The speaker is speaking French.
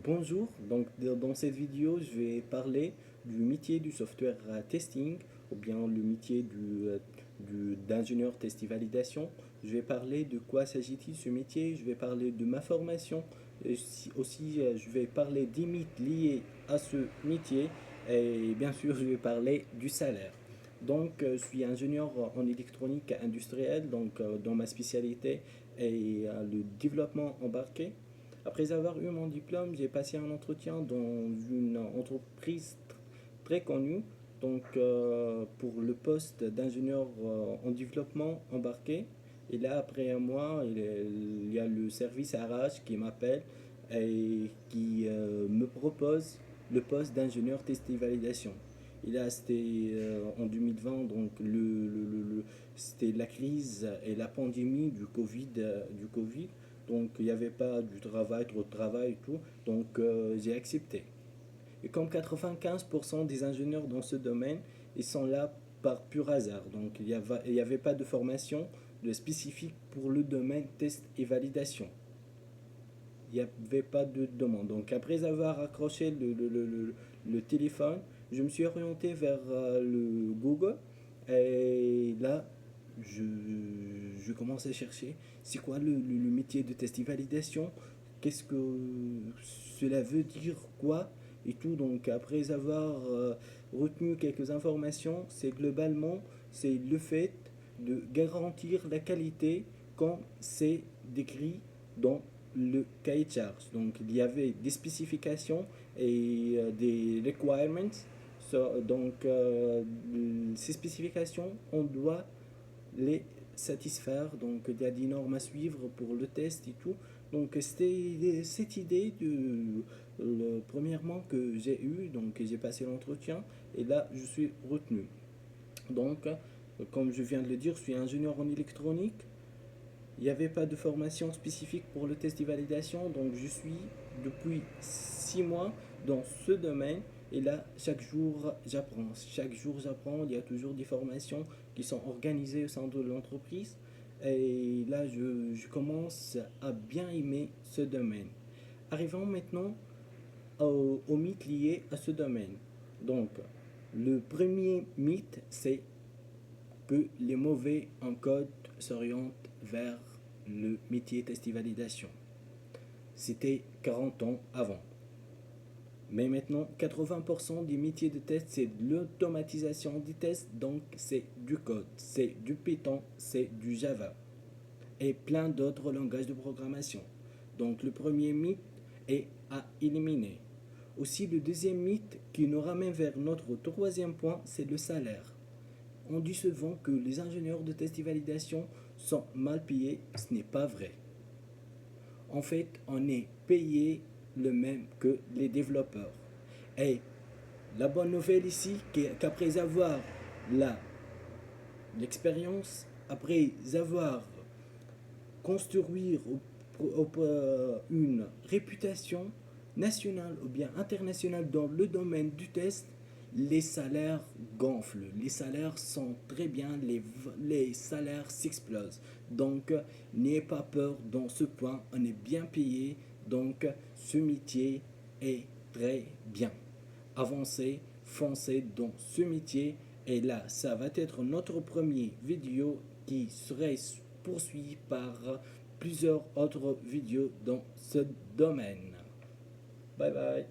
Bonjour, donc dans cette vidéo je vais parler du métier du software testing ou bien le métier d'ingénieur test et validation. Je vais parler de quoi s'agit-il ce métier, je vais parler de ma formation, et aussi je vais parler des mythes liés à ce métier et bien sûr je vais parler du salaire. Donc je suis ingénieur en électronique industrielle, donc dans ma spécialité est le développement embarqué. Après avoir eu mon diplôme, j'ai passé un entretien dans une entreprise très connue, donc pour le poste d'ingénieur en développement embarqué. Et là, après un mois, il y a le service RH qui m'appelle et qui me propose le poste d'ingénieur test et validation. Et là, c'était en 2020, donc c'était la crise et la pandémie du Covid. Donc, il n'y avait pas du travail, trop de travail et tout. Donc, j'ai accepté. Et comme 95% des ingénieurs dans ce domaine, ils sont là par pur hasard. Donc, il y avait pas de formation spécifique pour le domaine test et validation. Il n'y avait pas de demande. Donc, après avoir accroché le téléphone, je me suis orienté vers le Google. Et là, je, je commence à chercher c'est quoi le métier de test et validation, qu'est-ce que cela veut dire, quoi, et tout. Donc, après avoir retenu quelques informations, c'est le fait de garantir la qualité quand c'est décrit dans le cahier de charge. Donc, il y avait des spécifications et des requirements. Donc, ces spécifications, on doit les satisfaire. Donc, il y a des normes à suivre pour le test et tout. Donc, c'était cette idée premièrement que j'ai eu. Donc, j'ai passé l'entretien et là, je suis retenu. Donc, comme je viens de le dire, je suis ingénieur en électronique. Il n'y avait pas de formation spécifique pour le test de validation, donc je suis depuis 6 mois dans ce domaine. Et là, chaque jour, j'apprends. Chaque jour, j'apprends. Il y a toujours des formations qui sont organisées au sein de l'entreprise. Et là, je commence à bien aimer ce domaine. Arrivons maintenant aux mythes liés à ce domaine. Donc, le premier mythe, c'est que les mauvais en code s'orientent vers le métier test et validation. C'était 40 ans avant. Mais maintenant, 80% des métiers de test, c'est de l'automatisation des tests, donc c'est du code, c'est du Python, c'est du Java et plein d'autres langages de programmation. Donc le premier mythe est à éliminer. Aussi, le deuxième mythe qui nous ramène vers notre troisième point, c'est le salaire. On dit souvent que les ingénieurs de test et validation sont mal payés. Ce n'est pas vrai. En fait, on est payé le même que les développeurs. Et la bonne nouvelle ici, qu'après avoir l'expérience, après avoir construit une réputation nationale ou bien internationale dans le domaine du test, les salaires gonflent, les salaires sont très bien, les salaires s'explosent. Donc, n'ayez pas peur dans ce point, on est bien payé, donc ce métier est très bien. Avancez, foncez dans ce métier et là, ça va être notre première vidéo qui serait poursuivie par plusieurs autres vidéos dans ce domaine. Bye bye.